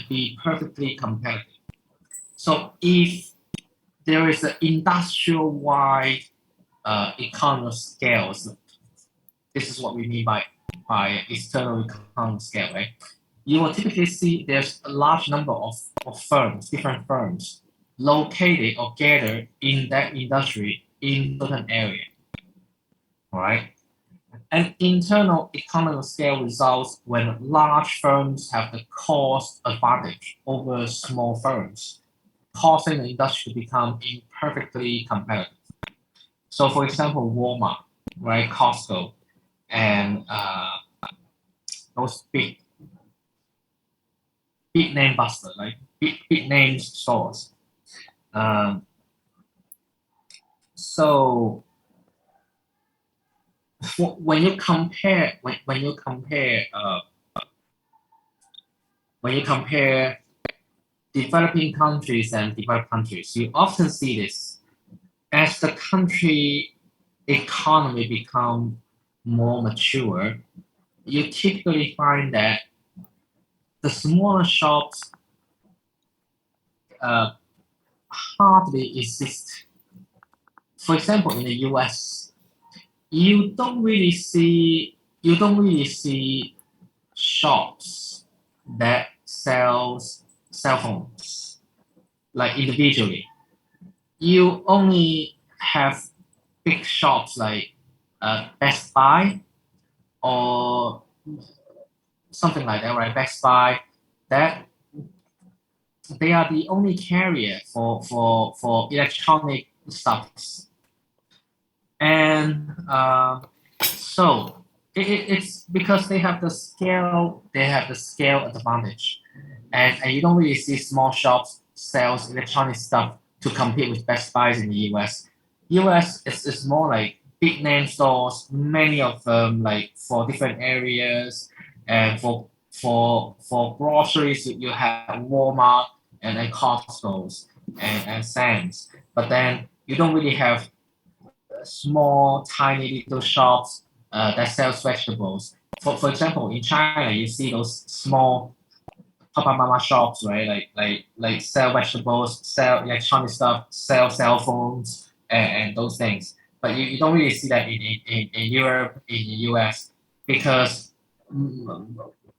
be perfectly competitive. So if there is an industrial-wide economy scales, this is what we mean by external economy scale, right? You will typically see there's a large number of firms, different firms, located or gathered in that industry in certain area. All right. An internal economy scale results when large firms have the cost advantage over small firms, causing the industry to become imperfectly competitive. So, for example, Walmart, right, Costco, and those big name buster, like big name stores. So when you compare developing countries and developed countries, you often see this as the country economy become more mature. You typically find that the smaller shops hardly exist. For example, in the US, you don't really see shops that sells cell phones like individually. You only have big shops like Best Buy or something like that, right? Best Buy, that they are the only carrier for electronic stuffs. And so it's because they have the scale advantage. And you don't really see small shops sells electronic stuff to compete with Best Buys in the US. US is more like big name stores, many of them like for different areas, and for groceries you have Walmart and Costco's and Sam's. But then you don't really have small, tiny little shops that sells vegetables. For example, in China, you see those small Papa Mama shops, right? Like sell vegetables, sell electronic stuff, sell cell phones, and those things. But you don't really see that in Europe, in the US, because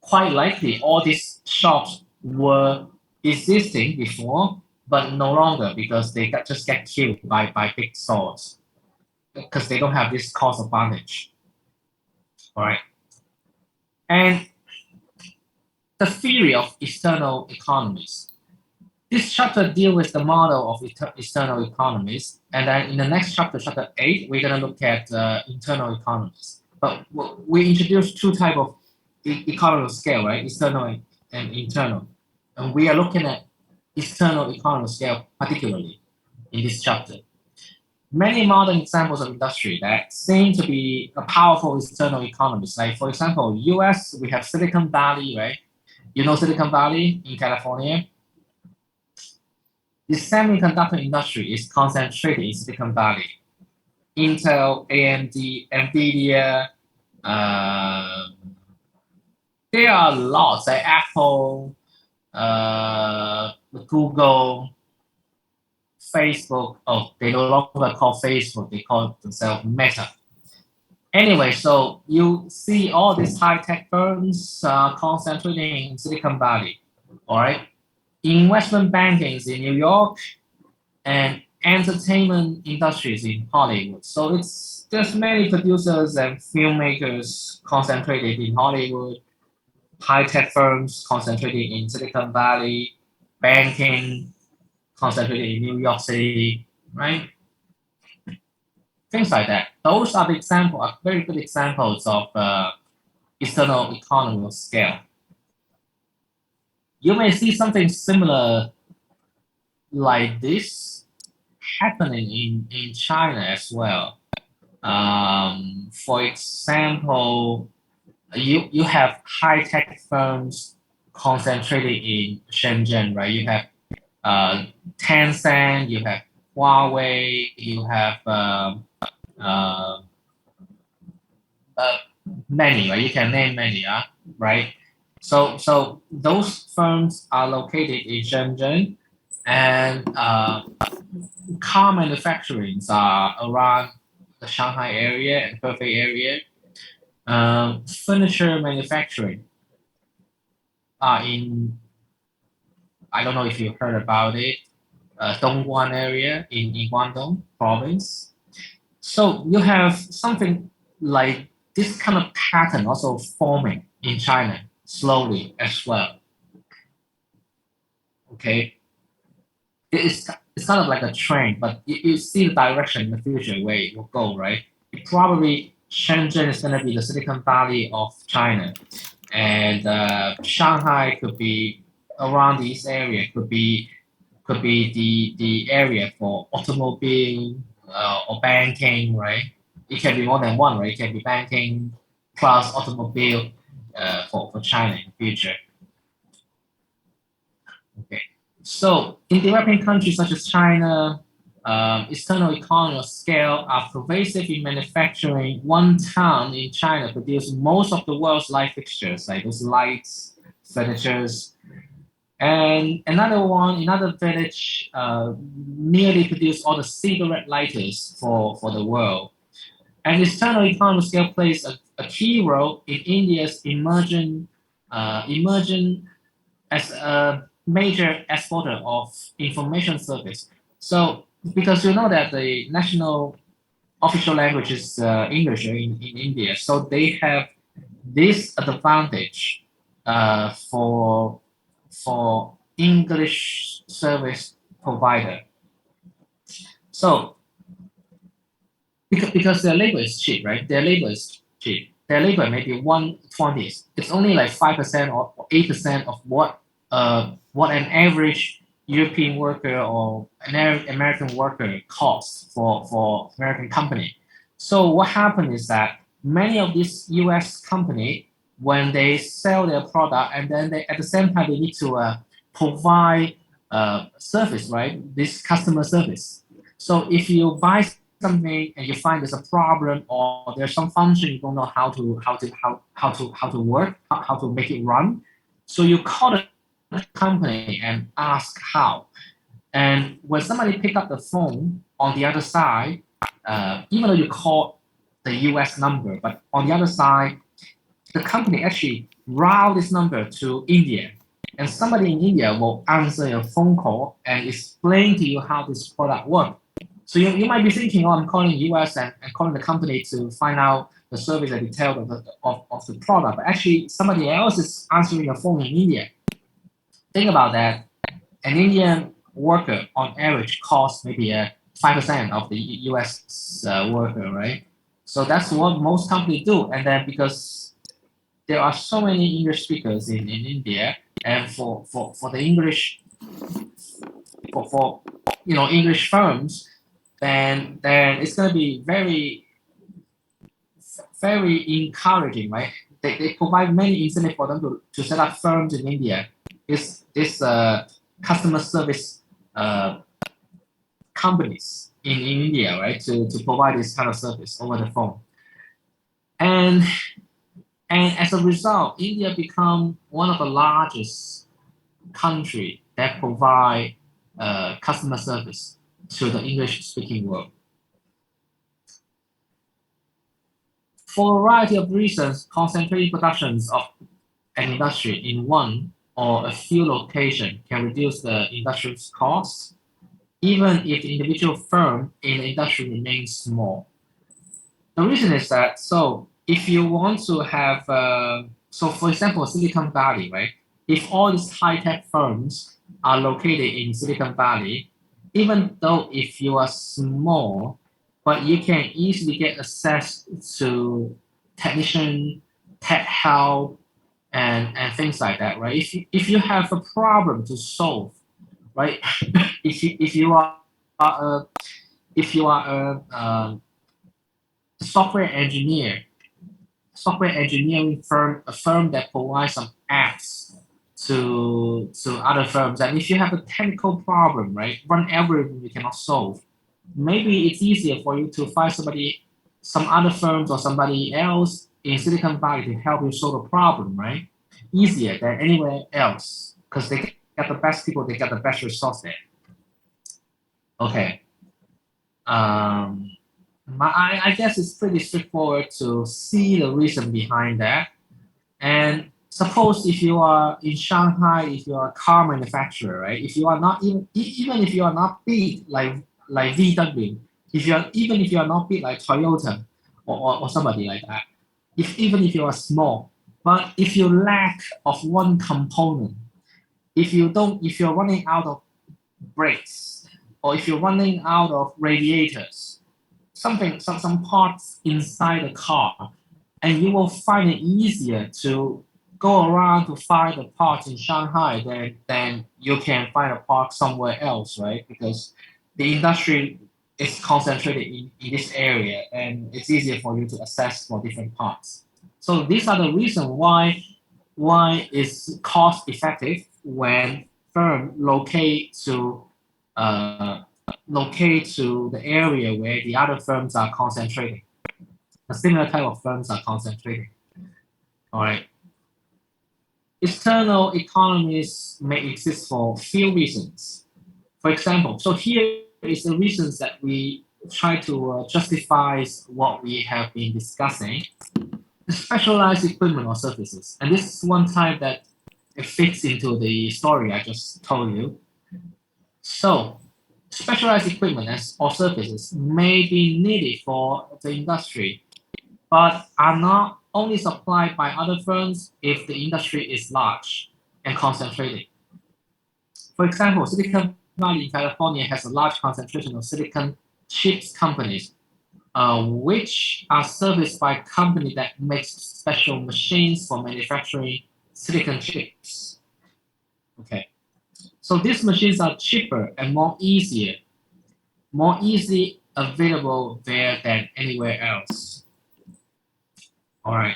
quite likely all these shops were existing before, but no longer because they just get killed by big stores because they don't have this cost advantage. All right. And the theory of external economies. This chapter deals with the model of external economies, and then in the next chapter, chapter 8, we're going to look at internal economies. But we introduced two types of economy scale, right? External and internal. And we are looking at external economy scale particularly in this chapter. Many modern examples of industry that seem to be a powerful external economies. Like for example, US, we have Silicon Valley, right? You know Silicon Valley in California? The semiconductor industry is concentrated in Silicon Valley. Intel, AMD, Nvidia, there are lots like Apple, Google, Facebook. Oh, they no longer call Facebook, they call themselves Meta. Anyway, so you see all these high-tech firms concentrating in Silicon Valley, all right? Investment banking is in New York, and entertainment industries in Hollywood. So there's many producers and filmmakers concentrated in Hollywood, high-tech firms concentrated in Silicon Valley, banking concentrated in New York City, right? Things like that. Those are very good examples of external economy of scale. You may see something similar like this happening in China as well. For example, you have high-tech firms concentrated in Shenzhen, right? You have Tencent, you have Huawei, you have many, right? You can name many, right? So those firms are located in Shenzhen, and car manufacturings are around the Shanghai area and Hefei area. Furniture manufacturing are in, I don't know if you heard about it, Dongguan area in Guangdong province. So you have something like this kind of pattern also forming in China slowly as well. Okay, it's kind of like a trend, but you see the direction in the future where it will go, right? Probably Shenzhen is going to be the Silicon Valley of China, and Shanghai could be around this area, could be the area for automobile or banking, right? It can be more than one, right? It can be banking plus automobile for China in the future. Okay. So in developing countries such as China, external economies of scale are pervasive in manufacturing. One town in China produces most of the world's light fixtures, like those lights, furnitures, and another village nearly produced all the cigarette lighters for the world. And external economy scale plays a key role in India's emerging as a major exporter of information service. So because you know that the national official language is English in India, so they have this advantage for English service provider. So because their labor is cheap, right? Their labor is cheap. Their labor may be 120. It's only like 5% or 8% of what an average European worker or an American worker costs for American company. So what happened is that many of these US company, when they sell their product and then they at the same time they need to provide service, right? This customer service. So if you buy something and you find there's a problem or there's some function you don't know how to work, how to make it run, so you call the company and ask how. And when somebody pick up the phone on the other side, even though you call the US number, but on the other side, the company actually route this number to India. And somebody in India will answer your phone call and explain to you how this product works. So you might be thinking, oh, I'm calling US and calling the company to find out the service and detail of the product. But actually, somebody else is answering your phone in India. Think about that. An Indian worker on average costs maybe 5% of the US worker, right? So that's what most companies do. And then because there are so many English speakers in India, and for the English for English firms, then it's going to be very encouraging, right? They provide many incentives for them to set up firms in India. This customer service companies in India, right, to provide this kind of service over the phone. And as a result, India become one of the largest country that provide customer service to the English-speaking world. For a variety of reasons, concentrating productions of an industry in one or a few locations can reduce the industry's costs, even if the individual firm in the industry remains small. The reason is that, so if you want to have, so for example, Silicon Valley, right? If all these high-tech firms are located in Silicon Valley, even though if you are small, but you can easily get access to technician, tech help, and things like that, right? If you have a problem to solve, right? If you are a if you are a software engineering firm, a firm that provides some apps to other firms, and if you have a technical problem, right, run algorithm you cannot solve, maybe it's easier for you to find some other firms or somebody else in Silicon Valley to help you solve the problem, right? easier than anywhere else because they get the best people, they get the best resource there. Okay. I guess it's pretty straightforward to see the reason behind that. And suppose if you are in Shanghai, if you are a car manufacturer, right? If you are not even if you are not big like VW, even if you are not big like Toyota or somebody like that, even if you are small, but if you lack of one component, if you're running out of brakes, or if you're running out of radiators, some parts inside the car, and you will find it easier to go around to find the parts in Shanghai than you can find a part somewhere else, right? Because the industry is concentrated in this area, and it's easier for you to assess for different parts. So these are the reasons why it's cost effective when firm uh, locate to the area where the other firms are concentrating. A similar type of firms are concentrating. All right. External economies may exist for few reasons. For example, so here is the reasons that we try to justify what we have been discussing. Specialized equipment or services, and this is one type that it fits into the story I just told you. So, specialized equipment or services may be needed for the industry, but are not only supplied by other firms if the industry is large and concentrated. For example, Silicon Valley in California has a large concentration of silicon chips companies, which are serviced by company that makes special machines for manufacturing silicon chips. Okay, so these machines are cheaper and more easily available there than anywhere else. All right.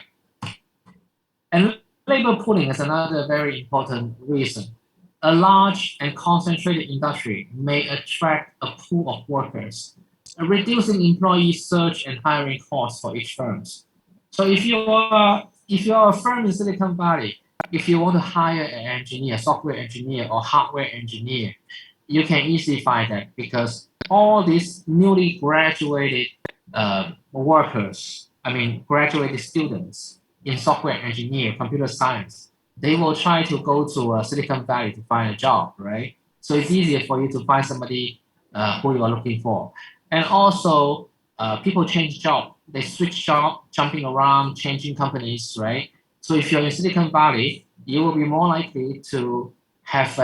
And labor pooling is another very important reason. A large and concentrated industry may attract a pool of workers, reducing employee search and hiring costs for each firm. So if you are a firm in Silicon Valley, if you want to hire an engineer, software engineer or hardware engineer, you can easily find that because all these newly graduated workers, I mean graduated students in software engineer, computer science, they will try to go to Silicon Valley to find a job, right? So it's easier for you to find somebody who you are looking for. And also, people change job. They switch job, jumping around, changing companies, right? So if you're in Silicon Valley, you will be more likely to have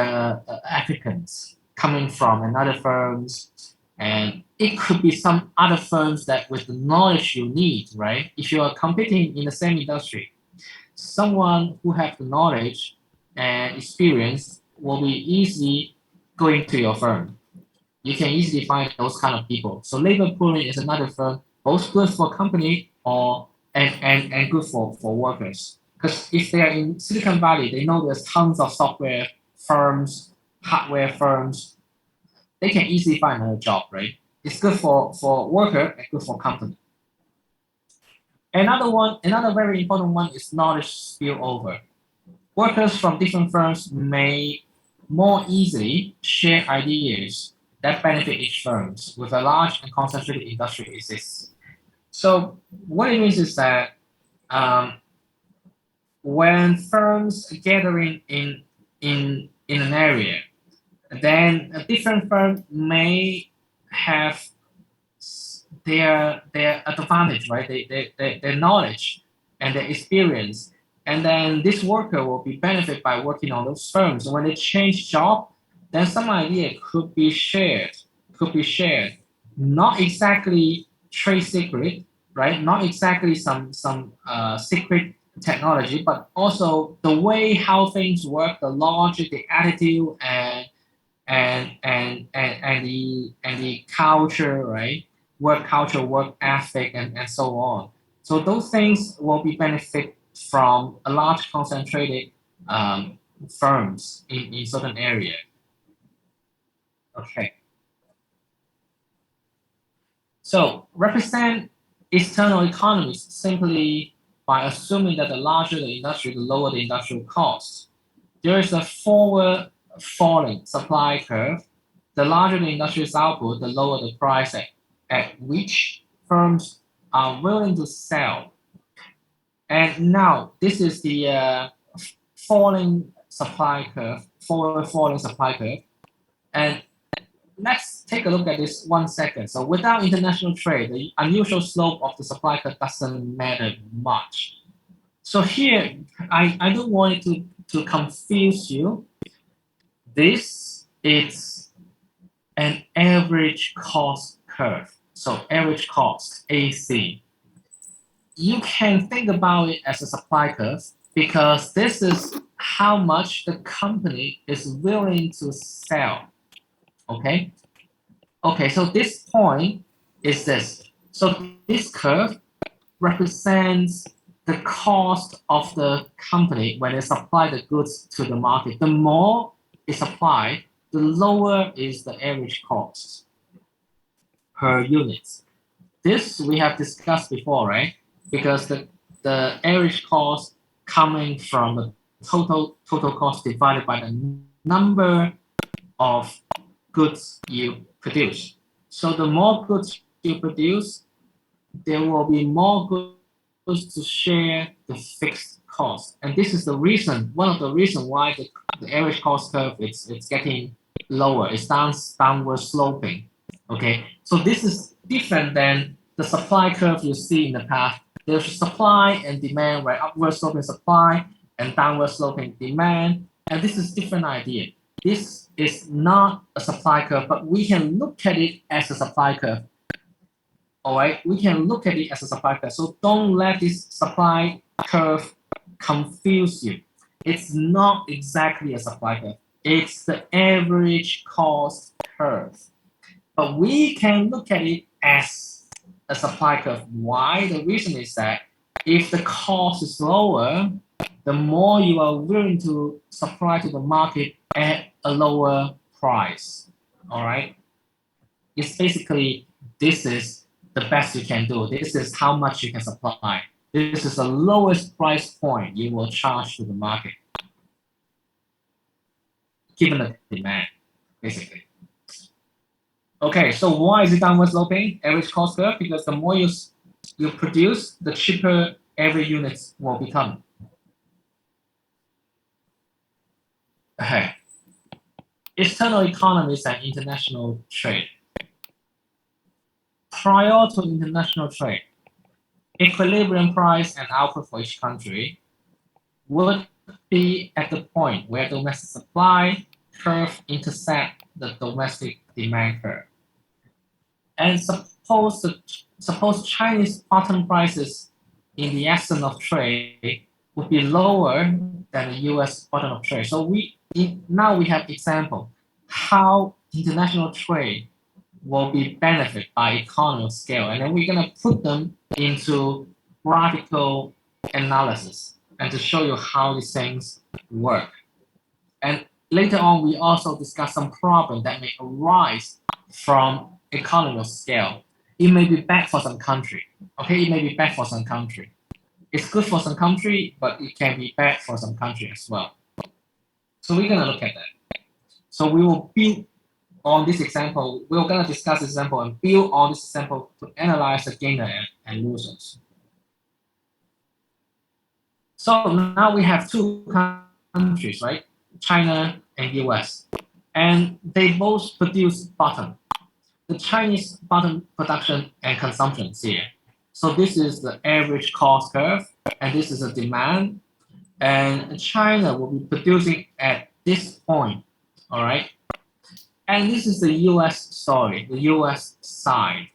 applicants coming from another firms, and it could be some other firms that with the knowledge you need, right? If you are competing in the same industry, someone who have the knowledge and experience will be easily going to your firm. You can easily find those kind of people. So labor pooling is another firm, both good for company and good for workers. Because if they are in Silicon Valley, they know there's tons of software firms, hardware firms. They can easily find another job, right? It's good for worker and good for company. Another very important one is knowledge spillover. Workers from different firms may more easily share ideas that benefit each firm with a large and concentrated industry exists. So what it means is that um, when firms gathering in an area, then a different firm may have their advantage, right? Their knowledge and their experience, and then this worker will be benefit by working on those firms. When they change job, then some idea could be shared, not exactly trade secret, right? Not exactly some secret technology, but also the way how things work, the logic, the attitude, and the culture, right? Work culture, work ethic, and so on. So those things will be benefit from a large concentrated firms in certain area. Okay. So represent external economies simply by assuming that the larger the industry, the lower the industrial cost. There is a forward falling supply curve. The larger the industry's output, the lower the price at which firms are willing to sell. And now this is the falling supply curve, forward falling supply curve. And let's take a look at this 1 second. So without international trade, the unusual slope of the supply curve doesn't matter much. So here, I don't want it to confuse you. This is an average cost curve. So average cost, AC. You can think about it as a supply curve because this is how much the company is willing to sell. Okay? Okay, so this point is this. So this curve represents the cost of the company when they supply the goods to the market. The more is supplied, the lower is the average cost per unit. This we have discussed before, right? Because the average cost coming from the total cost divided by the number of goods you produce. So the more goods you produce, there will be more goods to share the fixed cost. And this is the reason, one of the reasons why the average cost curve it's getting lower. It's downward sloping. Okay, so this is different than the supply curve you see in the past. There's supply and demand, where upward sloping supply and downward sloping demand. And this is different idea. This is not a supply curve, but we can look at it as a supply curve. All right, we can look at it as a supply curve. So don't let this supply curve confuse you. It's not exactly a supply curve. It's the average cost curve. But we can look at it as a supply curve. Why? The reason is that if the cost is lower, the more you are willing to supply to the market at a lower price. All right. It's basically, this is the best you can do. This is how much you can supply. This is the lowest price point you will charge to the market, given the demand, basically. Okay, so why is it downward sloping? Average cost curve, because the more you produce, the cheaper every unit will become. Okay. External economies and international trade. Prior to international trade, equilibrium price and output for each country would be at the point where domestic supply curve intersect the domestic demand curve. And suppose Chinese bottom prices in the absence of trade would be lower than the US bottom of trade. So now we have example how international trade will be benefit by economy of scale, and then we're gonna put them into graphical analysis and to show you how these things work. And later on, we also discuss some problems that may arise from economy of scale. It may be bad for some country. Okay, it may be bad for some country. It's good for some country, but it can be bad for some country as well. So we're gonna look at that. So we will build on this example. We're gonna discuss this example and build on this example to analyze the gainer and losers. So now we have two countries, right? China and US, and they both produce bottom. The Chinese bottom production and consumption is here. So this is the average cost curve, and this is the demand. And China will be producing at this point, all right? And this is the US story, the US side,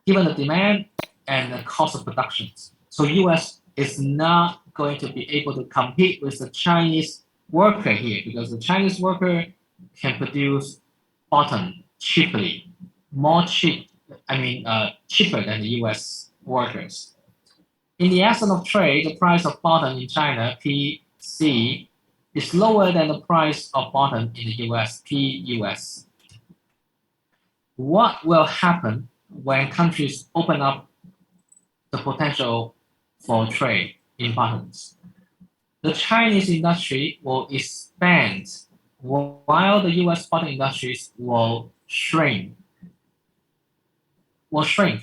given the demand and the cost of production. So US is not going to be able to compete with the Chinese worker here, because the Chinese worker can produce bottom cheaply, cheaper than the US workers. In the absence of trade, the price of bottom in China, PC, is lower than the price of bottom in the US, PUS. What will happen when countries open up the potential for trade? in buttons. The Chinese industry will expand while the US button industries will shrink,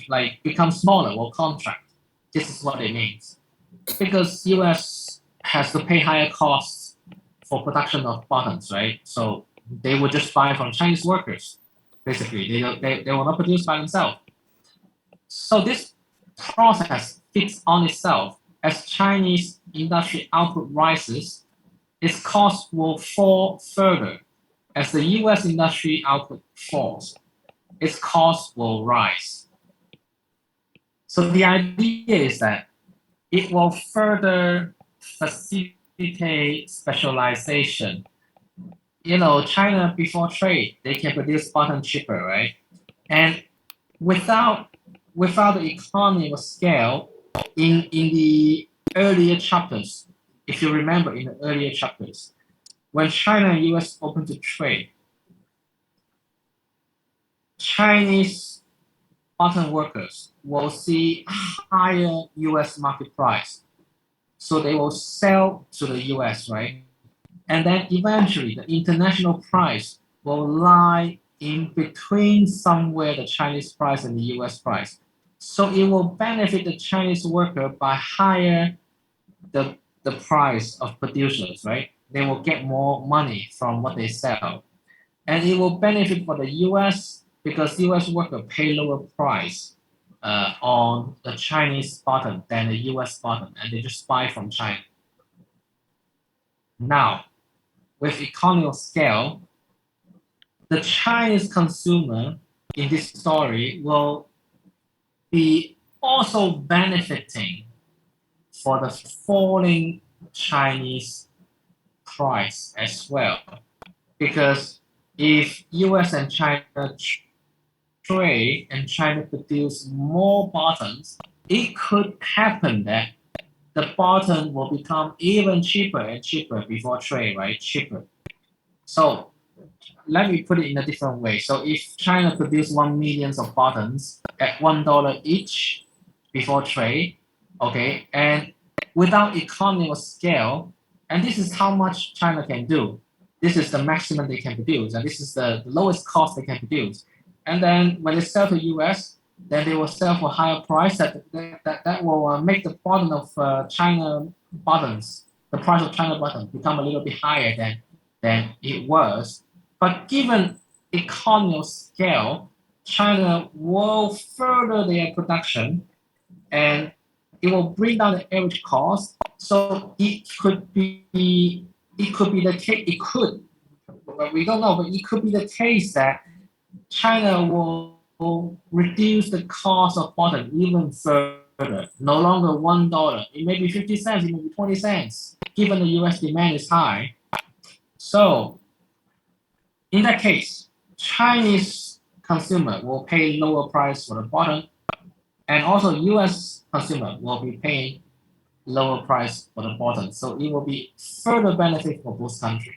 like become smaller, will contract. This is what it means. Because US has to pay higher costs for production of buttons, right? So they will just buy from Chinese workers. Basically, they will not produce by themselves. So this process fits on itself. As Chinese industry output rises, its cost will fall further. As the US industry output falls, its cost will rise. So the idea is that it will further facilitate specialization. China before trade, they can produce button cheaper, right? And without the economy of scale, in the earlier chapters, if you remember in the earlier chapters, when China and US opened to trade, Chinese button workers will see higher US market price. So they will sell to the US, right? And then eventually the international price will lie in between somewhere the Chinese price and the US price. So it will benefit the Chinese worker by higher the price of producers, right? They will get more money from what they sell. And it will benefit for the US because US worker pay lower price on the Chinese button than the US button, and they just buy from China. Now, with economy of scale, the Chinese consumer in this story will be also benefiting for the falling Chinese price as well. Because if US and China trade and China produce more buttons, it could happen that the button will become even cheaper and cheaper before trade, right? Cheaper. So let me put it in a different way. So if China produced 1 million of buttons at $1 each before trade, okay, and without economy of scale, and this is how much China can do. This is the maximum they can produce, and this is the lowest cost they can produce. And then when they sell to US, then they will sell for higher price that will make the bottom of China buttons, the price of China buttons become a little bit higher than it was. But given economy of scale, China will further their production and it will bring down the average cost. So it could be the case, but we don't know, but it could be the case that China will reduce the cost of button even further. No longer $1. It may be 50 cents, it may be 20 cents, given the US demand is high. So in that case, Chinese consumer will pay lower price for the button, and also US consumer will be paying lower price for the button. So it will be further benefit for both countries.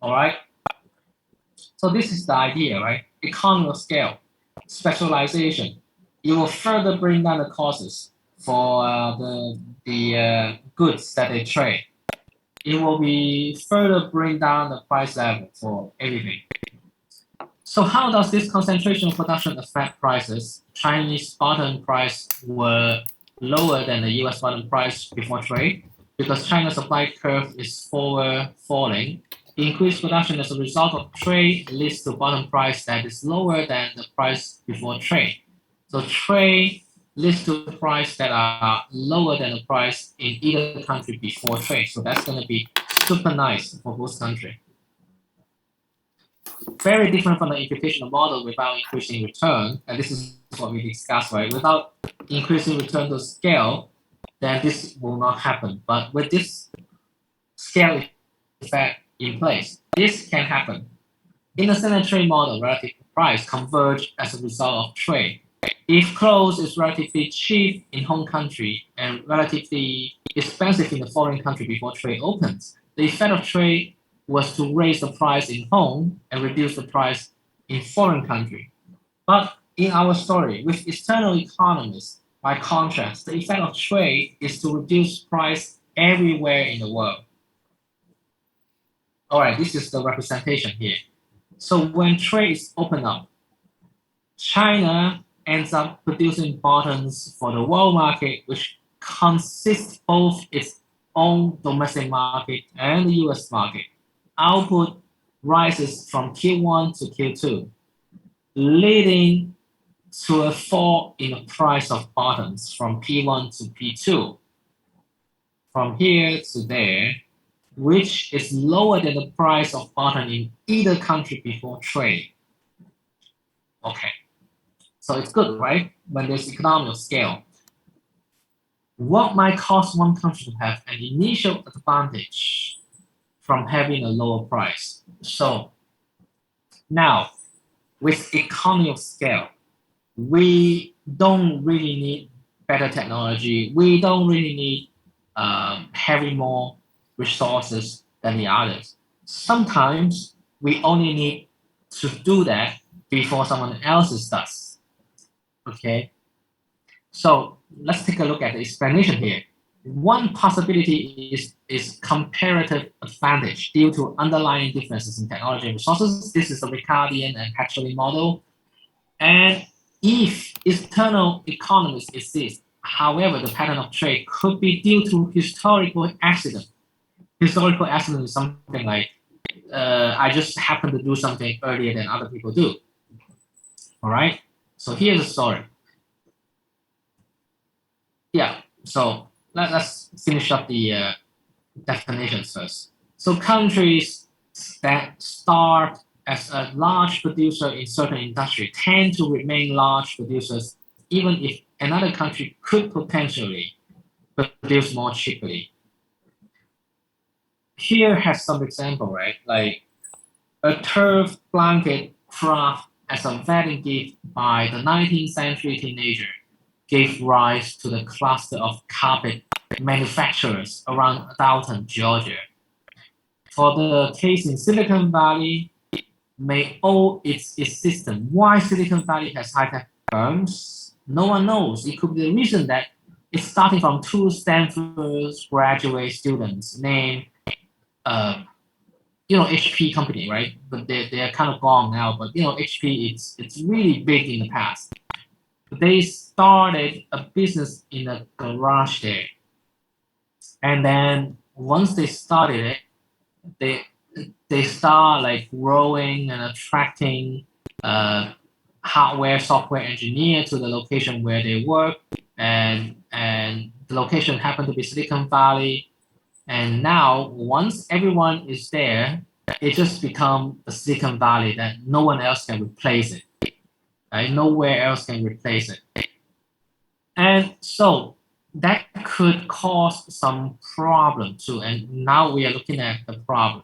All right. So this is the idea, right? Economy of scale, specialization. It will further bring down the costs for the goods that they trade. It will be further bring down the price level for everything. So how does this concentration of production affect prices? Chinese button price were lower than the US button price before trade because China's supply curve is forward falling. Increased production as a result of trade leads to bottom price that is lower than the price before trade. So trade leads to price that are lower than the price in either country before trade. So that's going to be super nice for both countries. Very different from the implication model without increasing return. And this is what we discussed, right? Without increasing return to scale, then this will not happen. But with this scale effect in place, this can happen. In a standard trade model, relative price converge as a result of trade. If clothes is relatively cheap in home country and relatively expensive in the foreign country before trade opens, the effect of trade was to raise the price in home and reduce the price in foreign country. But in our story, with external economists, By contrast, the effect of trade is to reduce price everywhere in the world. All right, this is the representation here. So when trade is open up, China ends up producing buttons for the world market, which consists both its own domestic market and the US market. Output rises from Q1 to Q2, leading to a fall in the price of buttons from P1 to P2, from here to there, which is lower than the price of button in either country before trade. Okay, so it's good, right? When there's economy of scale. What might cause one country to have an initial advantage from having a lower price? So now, with economy of scale, we don't really need better technology. We don't really need having more resources than the others. Sometimes we only need to do that before someone else does. Okay, so let's take a look at the explanation here. One possibility is comparative advantage due to underlying differences in technology and resources. This is the Ricardian and Petrelli model. And if external economies exist, however, the pattern of trade could be due to historical accident. Historical accident is something like I just happen to do something earlier than other people do. All right. So here's the story. Yeah. So let's finish up the definitions first. So countries that start as a large producer in certain industry tend to remain large producers even if another country could potentially produce more cheaply. Here has some example, right? Like a turf blanket craft as a wedding gift by the 19th century teenager gave rise to the cluster of carpet manufacturers around Dalton, Georgia. For the case in Silicon Valley, may owe its existence. Why Silicon Valley has high-tech firms? No one knows. It could be the reason that it's starting from two Stanford graduate students named, HP company, right? But they're kind of gone now. But HP, it's really big in the past. They started a business in a garage there, and then once they started it, they they start like growing and attracting hardware software engineer to the location where they work, and the location happened to be Silicon Valley. And now once everyone is there, it just become the Silicon Valley that no one else can replace it, right? Nowhere else can replace it. And so that could cause some problem too, and now we are looking at the problem.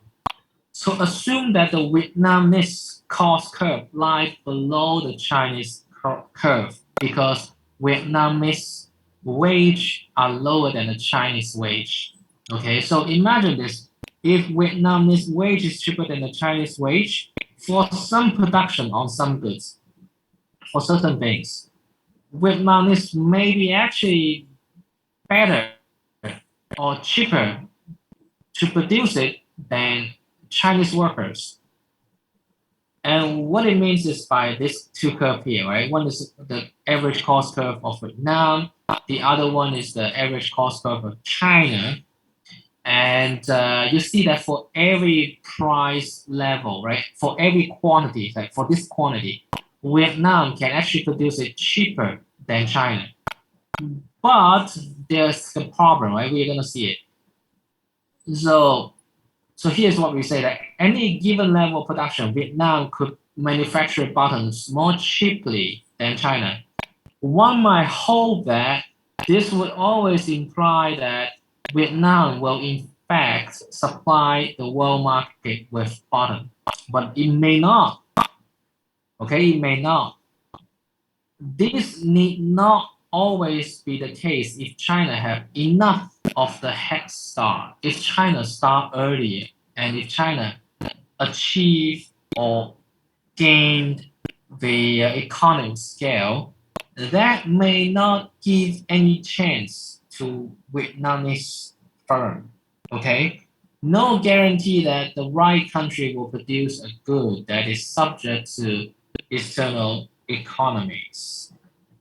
So assume that the Vietnamese cost curve lies below the Chinese curve because Vietnamese wage are lower than the Chinese wage. Okay, so imagine this. If Vietnamese wage is cheaper than the Chinese wage, for some production on some goods, for certain things, Vietnamese may be actually better or cheaper to produce it than Chinese workers. And what it means is by this two curve here, right? One is the average cost curve of Vietnam. The other one is the average cost curve of China. And you see that for every price level, right? For every quantity, like for this quantity, Vietnam can actually produce it cheaper than China. But there's the problem, right? We're gonna see it. So here's what we say that any given level of production, Vietnam could manufacture buttons more cheaply than China. One might hope that this would always imply that Vietnam will in fact supply the world market with button, but it may not. Okay, it may not. This need not always be the case if China have enough of the head start. If China start earlier, and if China achieve or gained the economic scale, that may not give any chance to Vietnamese firm. Okay, no guarantee that the right country will produce a good that is subject to external economies.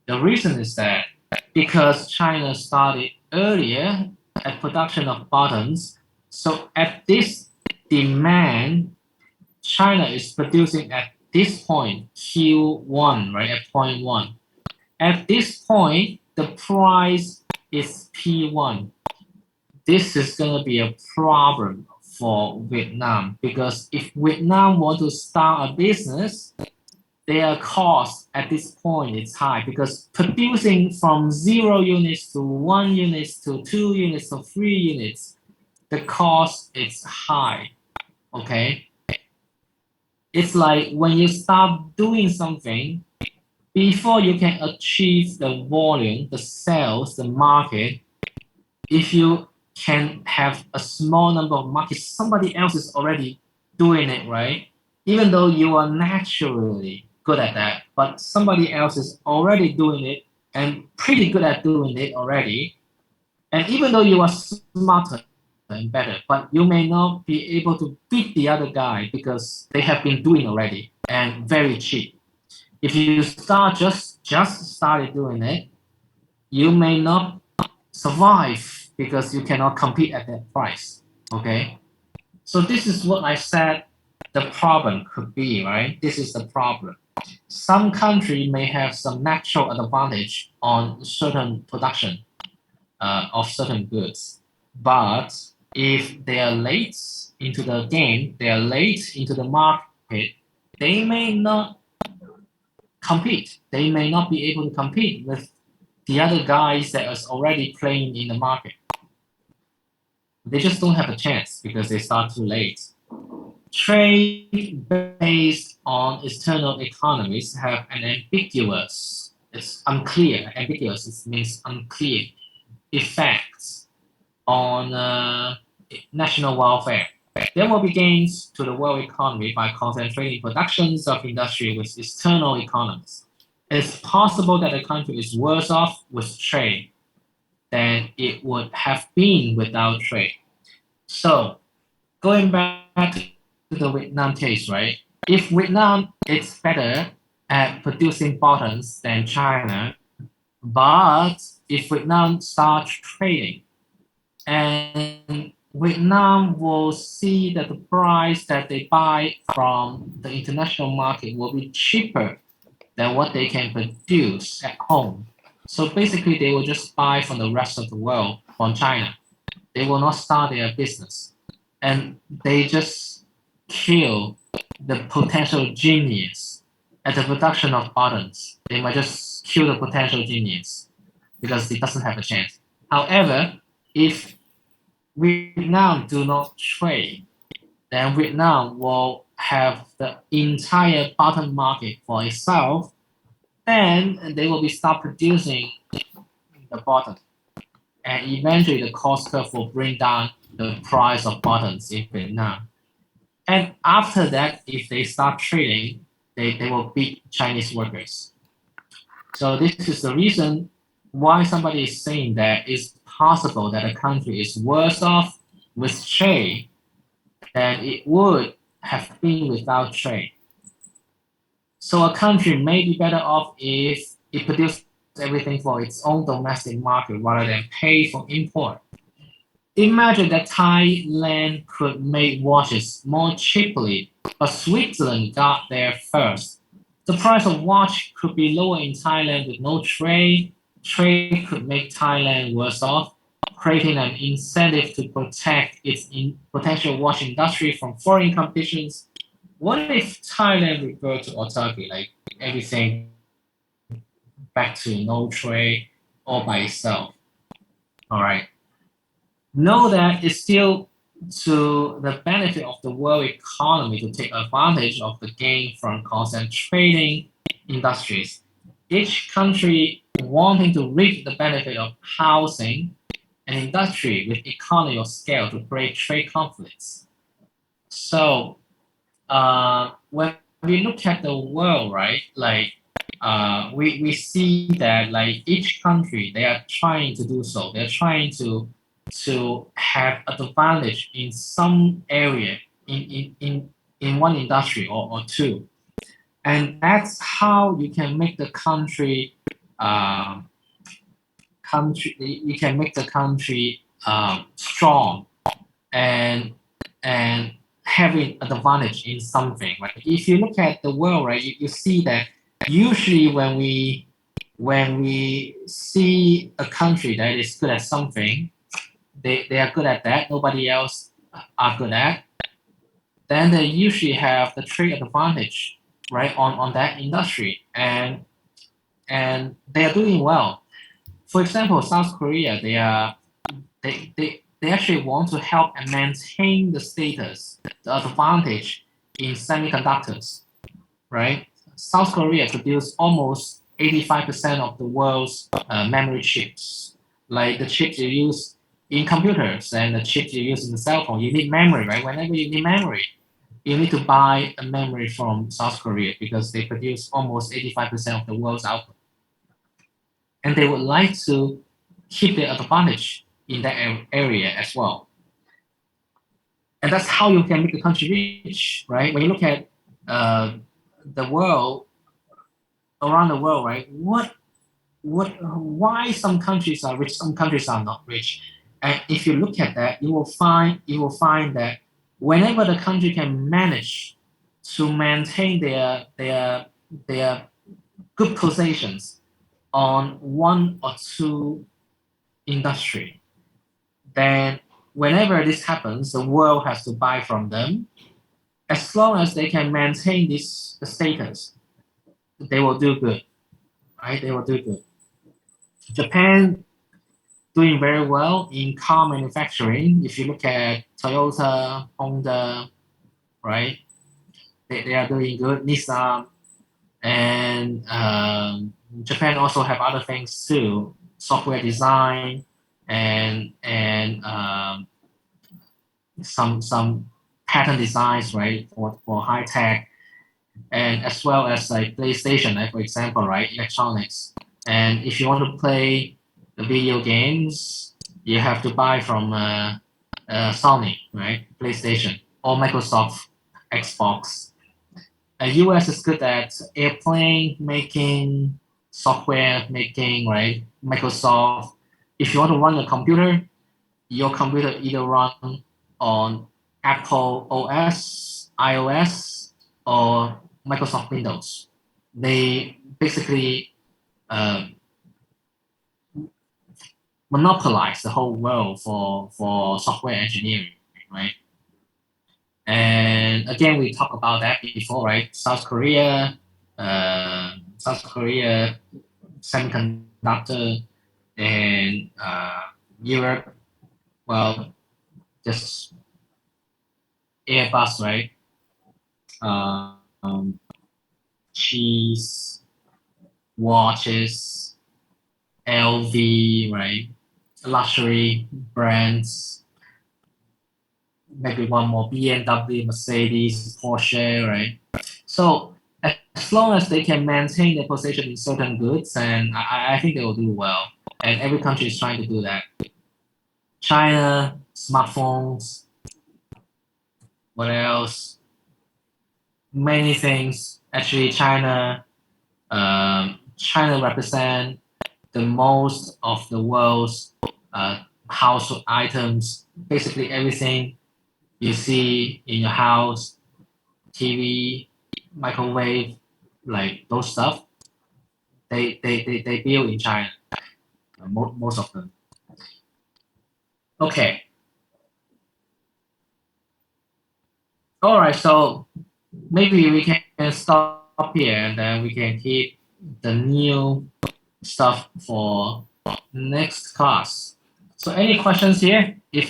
The reason is that because China started earlier at production of buttons, so at this demand, China is producing at this point, Q1, right, at point one. At this point, the price is P1. This is going to be a problem for Vietnam because if Vietnam want to start a business, their cost at this point is high because producing from 0 units to 1 units to 2 units to 3 units, the cost is high. Okay, it's like when you start doing something, before you can achieve the volume, the sales, the market, if you can have a small number of markets, somebody else is already doing it, right? Even though you are naturally good at that, but somebody else is already doing it and pretty good at doing it already. And even though you are smarter and better, but you may not be able to beat the other guy because they have been doing already and very cheap. If you start just started doing it, you may not survive because you cannot compete at that price. Okay, so this is what I said the problem could be, right? This is the problem. Some country may have some natural advantage on certain production of certain goods, but if they are late into the game, they are late into the market, they may not compete. They may not be able to compete with the other guys that is already playing in the market. They just don't have a chance because they start too late. Trade based on external economies have an ambiguous, it's unclear, ambiguous, it means unclear effects on national welfare. There will be gains to the world economy by concentrating productions of industry with external economies. It's possible that a country is worse off with trade than it would have been without trade. So, going back to the Vietnam case, right? If Vietnam is better at producing buttons than China, but if Vietnam starts trading and Vietnam will see that the price that they buy from the international market will be cheaper than what they can produce at home. So basically, they will just buy from the rest of the world, from China. They will not start their business. And they just kill the potential genius at the production of buttons. They might just kill the potential genius because it doesn't have a chance. However, if Vietnam do not trade, then Vietnam will have the entire button market for itself. Then they will be start producing the button, and eventually the cost curve will bring down the price of buttons in Vietnam. And after that, if they start trading, they will beat Chinese workers. So this is the reason why somebody is saying that it's possible that a country is worse off with trade than it would have been without trade. So a country may be better off if it produces everything for its own domestic market rather than pay for import. Imagine that Thailand could make watches more cheaply, but Switzerland got there first. The price of watch could be lower in Thailand with no trade. Trade could make Thailand worse off, creating an incentive to protect its potential watch industry from foreign competitions. What if Thailand referred to autarky, like everything back to no trade all by itself? All right. Know that it's still to the benefit of the world economy to take advantage of the gain from concentrating industries. Each country wanting to reap the benefit of housing and industry with economy of scale to create trade conflicts. So when we look at the world, right, like we see that like each country, they are trying to do so. They're trying to have advantage in some area in one industry or two. And that's how you can make the country you can make the country strong and and having an advantage in something, right? If you look at the world, right, you see that usually when we see a country that is good at something, they are good at that, nobody else are good at, then they usually have the trade advantage, right, on that industry, and they are doing well. For example, South Korea, they actually want to help and maintain the status, the advantage in semiconductors, right? South Korea produces almost 85% of the world's memory chips. Like the chips you use in computers and the chips you use in the cell phone, you need memory, right? Whenever you need memory, you need to buy a memory from South Korea because they produce almost 85% of the world's output. And they would like to keep their advantage in that area as well. And that's how you can make the country rich, right? When you look at the world, around the world, right? Why some countries are rich, some countries are not rich? And if you look at that, you will find that whenever the country can manage to maintain their good positions on one or two industry, then whenever this happens, the world has to buy from them. As long as they can maintain this status, they will do good, right? They will do good. Japan doing very well in car manufacturing. If you look at Toyota, Honda, right? They are doing good. Nissan and Japan also have other things too, software design and some pattern designs, right, for high tech, and as well as like PlayStation, like for example, right, electronics. And if you want to play the video games, you have to buy from Sony, right, PlayStation or Microsoft Xbox. US is good at airplane making, software making, right? Microsoft. If you want to run a computer, your computer either run on Apple OS, iOS, or Microsoft Windows. They basically uh, monopolize the whole world for software engineering, right? And again, we talked about that before, right? South Korea, semiconductor, and Europe, well, just Airbus, right? Um, cheese, watches, LV, right? Luxury brands, maybe one more BMW, Mercedes, Porsche, right? So as long as they can maintain their position in certain goods, and I think they will do well. And every country is trying to do that. China, smartphones, what else? Many things. Actually, China represent the most of the world's household items. Basically, everything you see in your house, TV, microwave, like those stuff, they build in China. Most of them. Okay. All right. So maybe we can stop here and then we can keep the new stuff for next class. So any questions here? If